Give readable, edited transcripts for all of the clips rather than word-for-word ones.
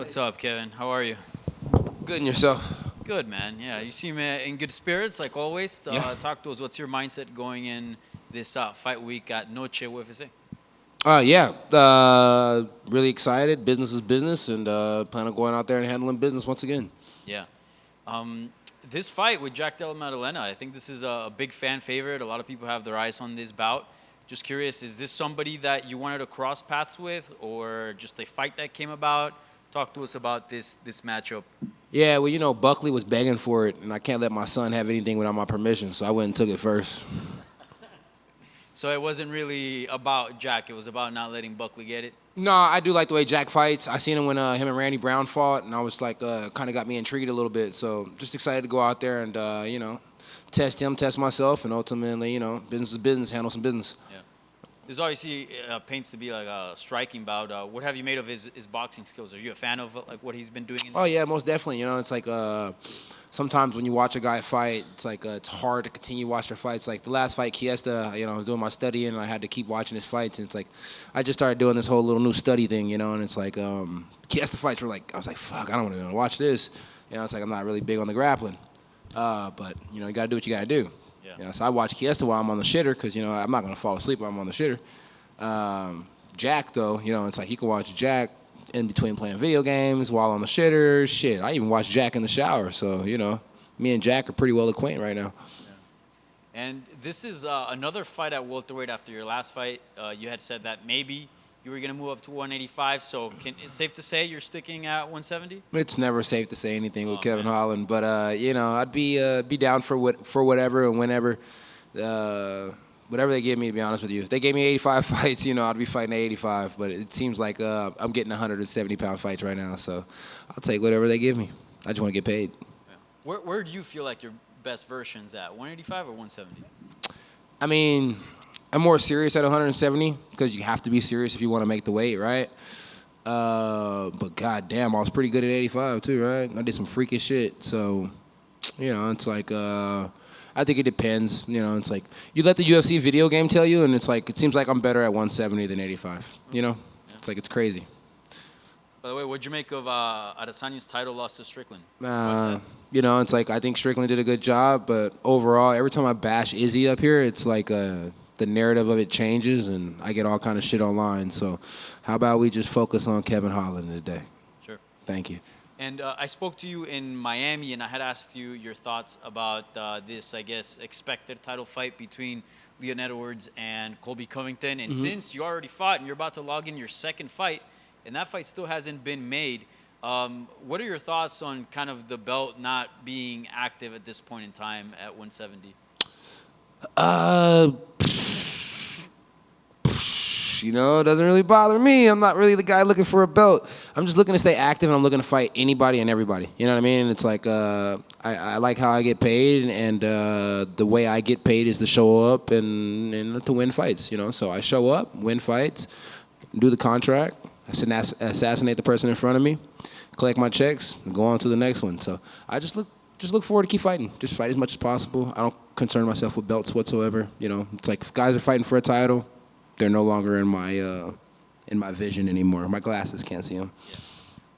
What's up, Kevin? How are you? Good in yourself. Good, man. Yeah, you seem in good spirits, like always. Yeah. Talk to us. What's your mindset going in this fight week at Noche UFC? Yeah. Really excited. Business is business, and plan on going out there and handling business once again. Yeah. This fight with Jack Della Maddalena, I think this is a big fan favorite. A lot of people have their eyes on this bout. Just curious, is this somebody that you wanted to cross paths with, or just a fight that came about? Talk to us about this matchup. Yeah, well, Buckley was begging for it, and I can't let my son have anything without my permission, so I went and took it first. So it wasn't really about Jack. It was about not letting Buckley get it. No, I do like the way Jack fights. I seen him when him and Randy Brown fought, and I was like, kind of got me intrigued a little bit. So just excited to go out there and, test him, test myself, and ultimately, business is business, handle some business. Yeah. This obviously paints to be like a striking bout. What have you made of his boxing skills? Are you a fan of like what he's been doing? Oh, yeah, most definitely. It's like sometimes when you watch a guy fight, it's like it's hard to continue watching their fights. Like the last fight, Kiesta, I was doing my studying, and I had to keep watching his fights. And it's like I just started doing this whole little new study thing, and it's like Kiesta fights were like, I was like, fuck, I don't want to watch this. It's like I'm not really big on the grappling. But, you got to do what you got to do. Yeah. So I watch Kiesta while I'm on the shitter because, I'm not going to fall asleep while I'm on the shitter. Jack, though, it's like he can watch Jack in between playing video games while on the shitter. Shit, I even watch Jack in the shower. So, me and Jack are pretty well acquainted right now. Yeah. And this is another fight at welterweight after your last fight. You had said that maybe you were going to move up to 185. So it's safe to say you're sticking at 170? It's never safe to say anything with Kevin Holland. But, I'd be down for whatever and whenever. Whatever they give me, to be honest with you. If they gave me 85 fights, I'd be fighting at 85. But it seems like I'm getting 170-pound fights right now. So I'll take whatever they give me. I just want to get paid. Yeah. Where do you feel like your best version's at, 185 or 170? I mean, I'm more serious at 170 because you have to be serious if you want to make the weight, right? But goddamn, I was pretty good at 85 too, right? I did some freakish shit. So, it's like I think it depends. It's like you let the UFC video game tell you, and it's like it seems like I'm better at 170 than 85. Yeah. It's like it's crazy. By the way, what'd you make of Adesanya's title loss to Strickland? It's like I think Strickland did a good job, but overall, every time I bash Izzy up here, it's like the narrative of it changes, and I get all kind of shit online. So how about we just focus on Kevin Holland today? Sure. Thank you. And I spoke to you in Miami, and I had asked you your thoughts about this, I guess, expected title fight between Leon Edwards and Colby Covington. And since you already fought and you're about to log in your second fight, and that fight still hasn't been made, what are your thoughts on kind of the belt not being active at this point in time at 170? It doesn't really bother me. I'm not really the guy looking for a belt. I'm just looking to stay active, and I'm looking to fight anybody and everybody. You know what I mean? It's like I like how I get paid, and the way I get paid is to show up and to win fights. So I show up, win fights, do the contract, assassinate the person in front of me, collect my checks, and go on to the next one. So I just look forward to keep fighting. Just fight as much as possible. I don't concern myself with belts whatsoever. It's like if guys are fighting for a title, they're no longer in my vision anymore. My glasses can't see them.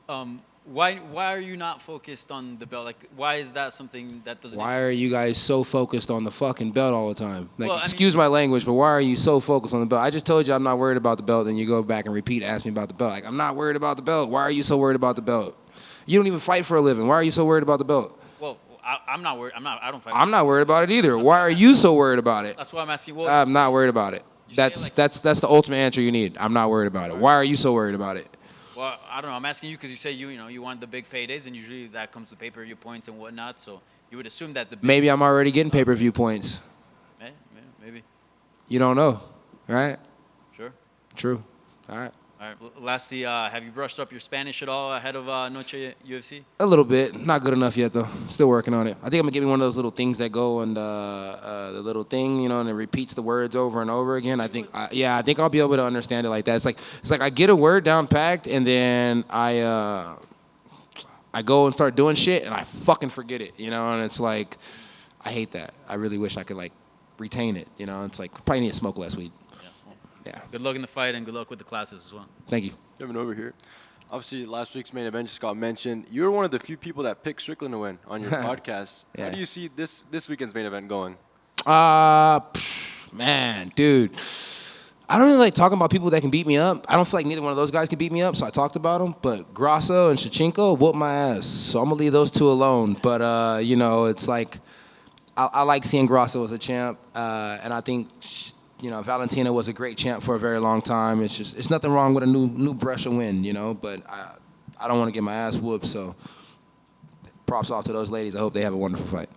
Yeah. Why are you not focused on the belt? Like, why is that something that doesn't? Why are you guys so focused on the fucking belt all the time? Like, excuse my language, but why are you so focused on the belt? I just told you I'm not worried about the belt, and you go back and repeat, ask me about the belt. Like, I'm not worried about the belt. Why are you so worried about the belt? You don't even fight for a living. Why are you so worried about the belt? Well, I'm not worried. I don't fight. I'm not worried about it either. Why are you so worried about it? That's why I'm asking. Well, I'm not worried about it. That's the ultimate answer you need. I'm not worried about it. Why are you so worried about it? Well, I don't know. I'm asking you because you say you want the big paydays, and usually that comes with pay-per-view points and whatnot. So you would assume that maybe I'm already getting pay-per-view points. Maybe. You don't know, right? Sure. True. All right. All right. Lastly, have you brushed up your Spanish at all ahead of Noche UFC? A little bit. Not good enough yet, though. Still working on it. I think I'm going to give me one of those little things that go and the little thing, and it repeats the words over and over again. I think I'll be able to understand it like that. It's like I get a word down packed, and then I go and start doing shit, and I fucking forget it, and it's like, I hate that. I really wish I could, retain it, It's like, probably need to smoke less weed. Yeah. Good luck in the fight, and good luck with the classes as well. Thank you. Coming over here. Obviously, last week's main event just got mentioned. You were one of the few people that picked Strickland to win on your podcast. Yeah. How do you see this weekend's main event going? Man, dude. I don't really like talking about people that can beat me up. I don't feel like neither one of those guys can beat me up, so I talked about them. But Grasso and Shevchenko whooped my ass, so I'm going to leave those two alone. But, it's like I like seeing Grasso as a champ, and I think, Valentina was a great champ for a very long time. It's nothing wrong with a new brush of wind, but I don't want to get my ass whooped, so props off to those ladies. I hope they have a wonderful fight.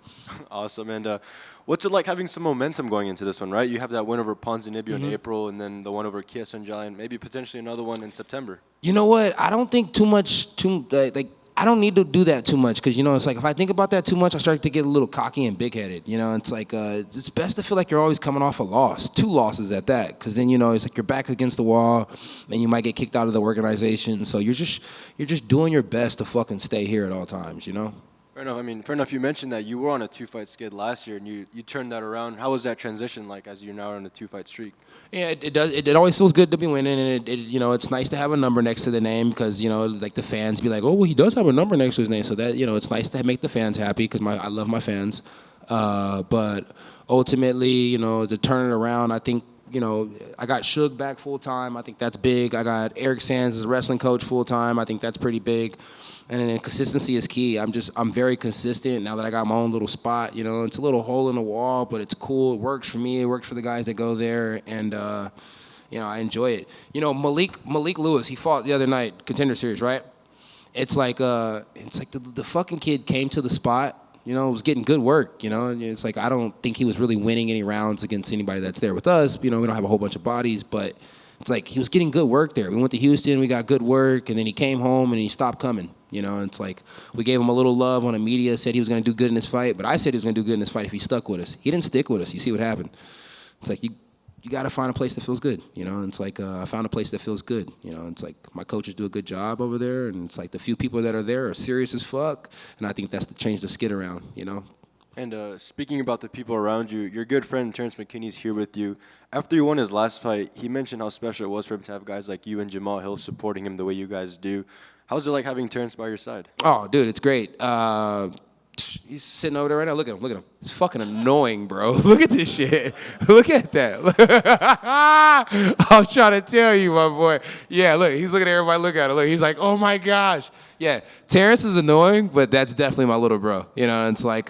Awesome. And what's it like having some momentum going into this one, right? You have that win over Ponzinibbio in April, and then the one over Kia Sonjai, and maybe potentially another one in September. You know what? I don't think I don't need to do that too much because, it's like if I think about that too much, I start to get a little cocky and big-headed. It's like it's best to feel like you're always coming off a loss, 2 losses at that, because then, it's like you're back against the wall and you might get kicked out of the organization. So you're just doing your best to fucking stay here at all times, Fair enough. Fair enough. You mentioned that you were on a 2-fight skid last year, and you turned that around. How was that transition like as you're now on a 2-fight streak? Yeah, it does. It always feels good to be winning, and it's nice to have a number next to the name because like the fans be like, oh, well, he does have a number next to his name, so that it's nice to make the fans happy because I love my fans. But ultimately, to turn it around, I think. I got Suge back full time. I think that's big. I got Eric Sands as a wrestling coach full time. I think that's pretty big. And then consistency is key. I'm very consistent now that I got my own little spot. It's a little hole in the wall, but it's cool. It works for me. It works for the guys that go there, and I enjoy it. Malik Lewis, he fought the other night, Contender Series, right? It's like the fucking kid came to the spot. Was getting good work, and it's like I don't think he was really winning any rounds against anybody that's there with us. We don't have a whole bunch of bodies, but it's like he was getting good work there. We went to Houston, we got good work, and then he came home and he stopped coming. It's like we gave him a little love on the media, said he was going to do good in this fight, but I said he was going to do good in this fight if he stuck with us. He didn't stick with us. You see what happened. It's like you got to find a place that feels good, and it's like I found a place that feels good, It's like my coaches do a good job over there, and it's like the few people that are there are serious as fuck, and I think that's to change the skid around, And speaking about the people around you, your good friend Terrence McKinney's here with you. After he won his last fight, he mentioned how special it was for him to have guys like you and Jamal Hill supporting him the way you guys do. How's it like having Terrence by your side? Oh, dude, it's great. He's sitting over there right now. Look at him. It's fucking annoying, bro. Look at this shit. Look at that. I'm trying to tell you, my boy. Yeah, look, he's looking at everybody. Look at him. Look, he's like, oh my gosh. Yeah, Terrence is annoying, but that's definitely my little bro. It's like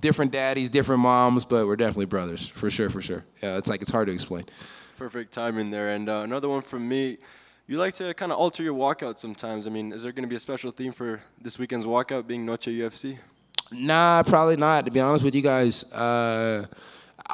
different daddies, different moms, but we're definitely brothers, for sure. Yeah, it's hard to explain. Perfect timing there. And another one from me. You like to kind of alter your walkout sometimes. Is there going to be a special theme for this weekend's walkout being Noche UFC? Nah, probably not. To be honest with you guys, I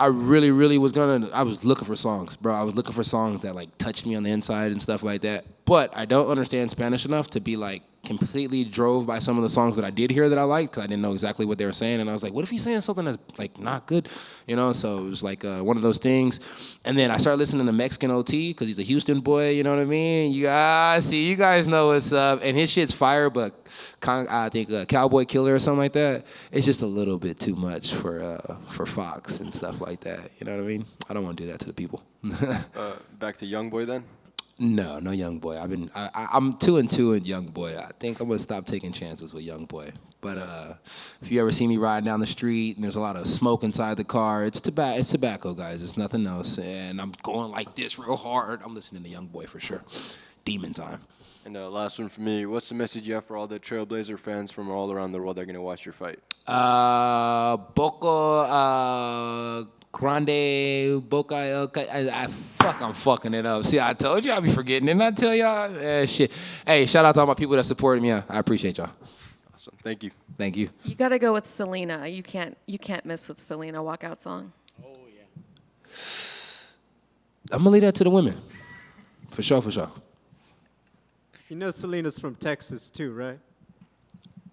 really I was looking for songs, bro. I was looking for songs that like touched me on the inside and stuff like that. But I don't understand Spanish enough to be like completely drove by some of the songs that I did hear that I liked because I didn't know exactly what they were saying. And I was like, what if he's saying something that's like not good? So it was like one of those things. And then I started listening to Mexican OT because he's a Houston boy, you know what I mean? You guys know what's up. And his shit's fire, but I think Cowboy Killer or something like that, it's just a little bit too much for Fox and stuff like that. You know what I mean? I don't want to do that to the people. Back to Young Boy then? No Young Boy. I'm 2-2 in Young Boy. I think I'm gonna stop taking chances with Young Boy. But if you ever see me riding down the street and there's a lot of smoke inside the car, it's tobacco, guys. It's nothing else. And I'm going like this real hard. I'm listening to Young Boy for sure. Demon time. And last one for me. What's the message you have for all the Trailblazer fans from all around the world that are gonna watch your fight? Grande Boca. I'm fucking it up. See, I told you I'd be forgetting. Didn't I tell y'all? Shit. Hey, shout out to all my people that supported me. I appreciate y'all. Awesome. Thank you. Thank you. You got to go with Selena. You can't miss with Selena Walkout song. Oh yeah. I'm gonna leave that to the women. For sure. Selena's from Texas too, right?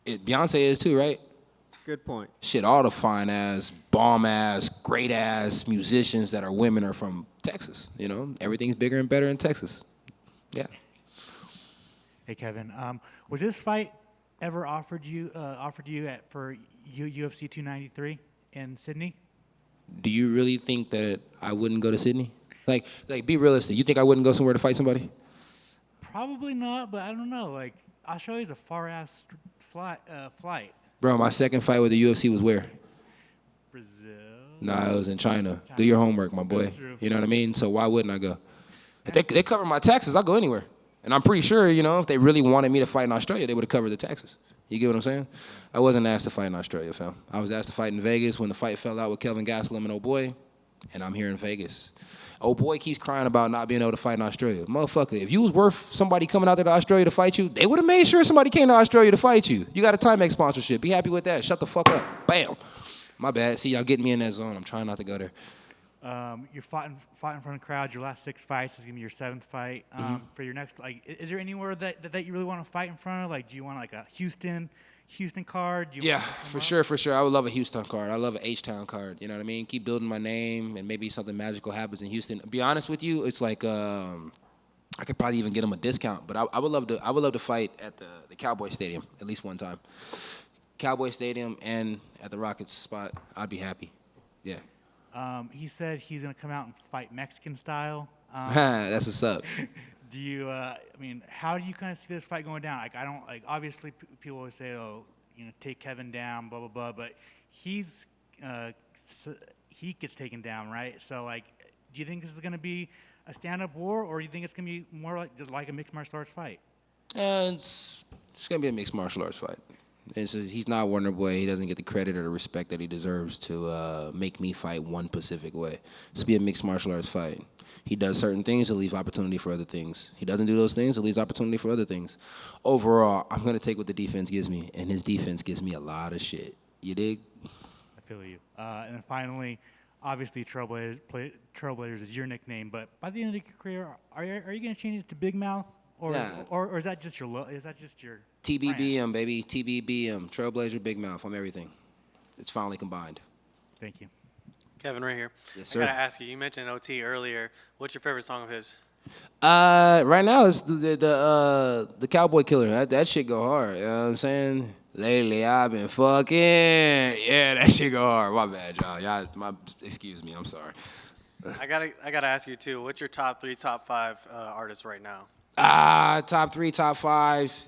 Beyonce is too, right? Good point. Shit, all the fine-ass, bomb-ass, great-ass musicians that are women are from Texas, Everything's bigger and better in Texas. Yeah. Hey, Kevin. Was this fight ever offered you for UFC 293 in Sydney? Do you really think that I wouldn't go to Sydney? Like, be realistic. You think I wouldn't go somewhere to fight somebody? Probably not, but I don't know. Like Australia's a far ass flight. Bro, my second fight with the UFC was where? Brazil. Nah, it was in China. Do your homework, my boy. That's true. You know what I mean? So why wouldn't I go? If they cover my taxes, I'll go anywhere. And I'm pretty sure, if they really wanted me to fight in Australia, they would have covered the taxes. You get what I'm saying? I wasn't asked to fight in Australia, fam. I was asked to fight in Vegas when the fight fell out with Kelvin Gastelum and old boy, and I'm here in Vegas. Old boy keeps crying about not being able to fight in Australia. Motherfucker, if you was worth somebody coming out there to Australia to fight you, they would have made sure somebody came to Australia to fight you. You got a Timex sponsorship. Be happy with that. Shut the fuck up. Bam. My bad. See, y'all getting me in that zone. I'm trying not to go there. You fought in front of crowds. Your last 6 fights is gonna be your 7th fight. For your next, is there anywhere that you really want to fight in front of? Like, do you want like a Houston card? Do you want For sure. I would love a Houston card. I love an H-Town card. You know what I mean? Keep building my name, and maybe something magical happens in Houston. To be honest with you, it's like I could probably even get them a discount. But I would love to fight at the Cowboy Stadium at least one time. Cowboy Stadium and at the Rockets spot. I'd be happy. Yeah. He said he's gonna come out and fight Mexican style. That's what's up. Do you? How do you kind of see this fight going down? Like, I don't like. Obviously, people always say, "Oh, take Kevin down," blah blah blah. But he gets taken down, right? So, like, do you think this is gonna be a stand-up war, or do you think it's gonna be more like a mixed martial arts fight? It's gonna be a mixed martial arts fight. He's not Wonder Boy. He doesn't get the credit or the respect that he deserves to make me fight one specific way. It's be a mixed martial arts fight. He does certain things, he'll leave opportunity for other things. He doesn't do those things, he'll leave opportunity for other things. Overall, I'm going to take what the defense gives me, and his defense gives me a lot of shit. You dig? I feel you. And then finally, obviously, Trailblazers is your nickname, but by the end of your career, are you going to change it to Big Mouth? Or, Nah. or is that just your TBBM, brand? baby. TBBM. Trailblazer, Big Mouth. I'm everything. It's finally combined. Thank you. Kevin, right here. Yes, sir. I gotta ask you. You mentioned OT earlier. What's your favorite song of his? Right now it's the Cowboy Killer. That shit go hard. You know what I'm saying? Lately I've been fucking. Yeah, that shit go hard. My bad, y'all. Excuse me. I'm sorry. I gotta ask you too. What's your top 3, top 5 artists right now? Top 3, top 5.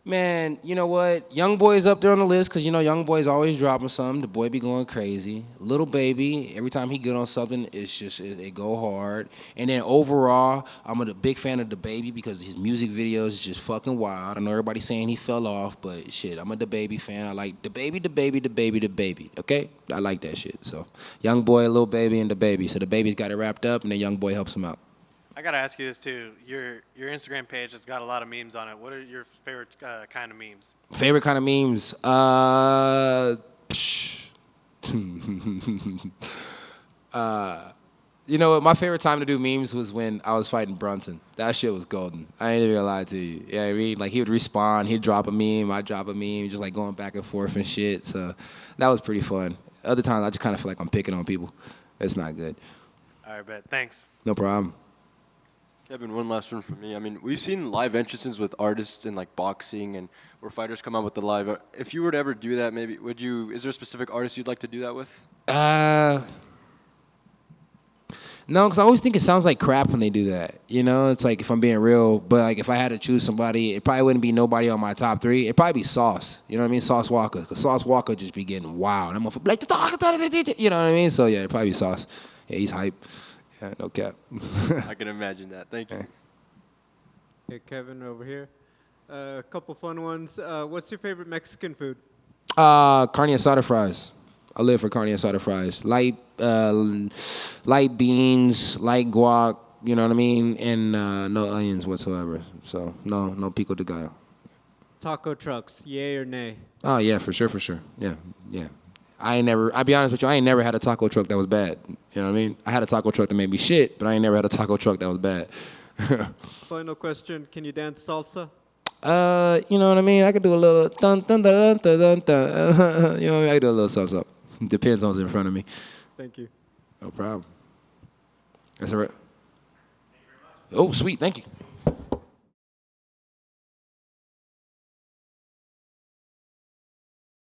Man, you know what? Young Boy's up there on the list because, Young Boy's always dropping something. The boy be going crazy. Little Baby, every time he get on something, it go hard. And then overall, I'm a big fan of DaBaby because his music videos is just fucking wild. I know everybody's saying he fell off, but shit, I'm a DaBaby fan. I like DaBaby, okay? I like that shit. So, Young Boy, Little Baby, and DaBaby. So DaBaby's got it wrapped up, and then Young Boy helps him out. I gotta ask you this too. Your Instagram page has got a lot of memes on it. What are your favorite kind of memes? Favorite kind of memes? You know what? My favorite time to do memes was when I was fighting Brunson. That shit was golden. I ain't even gonna lie to you. You know what I mean? Like, he would respond, he'd drop a meme, I'd drop a meme, just like going back and forth and shit. So that was pretty fun. Other times, I just kind of feel like I'm picking on people. It's not good. All right, bet. Thanks. No problem. Kevin, one last one from me. I mean, we've seen live entrances with artists in like boxing and where fighters come out with the live. If you were to ever do that, maybe is there a specific artist you'd like to do that with? No, because I always think it sounds like crap when they do that. It's like, if I'm being real, but like if I had to choose somebody, it probably wouldn't be nobody on my top 3. It'd probably be Sauce. You know what I mean? Sauce Walker. Because Sauce Walker just be getting wild. I'm like, you know what I mean? So yeah, it'd probably be Sauce. Yeah, he's hype. Yeah, no cap. I can imagine that. Thank you. Hey, Kevin, over here. A couple fun ones. What's your favorite Mexican food? Carne asada fries. I live for carne asada fries. Light beans, light guac, you know what I mean? And no onions whatsoever. So no pico de gallo. Taco trucks, yay or nay? Oh yeah, for sure. Yeah. I'll be honest with you, I ain't never had a taco truck that was bad. You know what I mean? I had a taco truck that made me shit, but I ain't never had a taco truck that was bad. Final question, can you dance salsa? You know what I mean? I could do a little dun dun dun dun dun dun. You know what I mean? I could do a little salsa. Depends on what's in front of me. Thank you. No problem. That's all right. Oh, sweet. Thank you.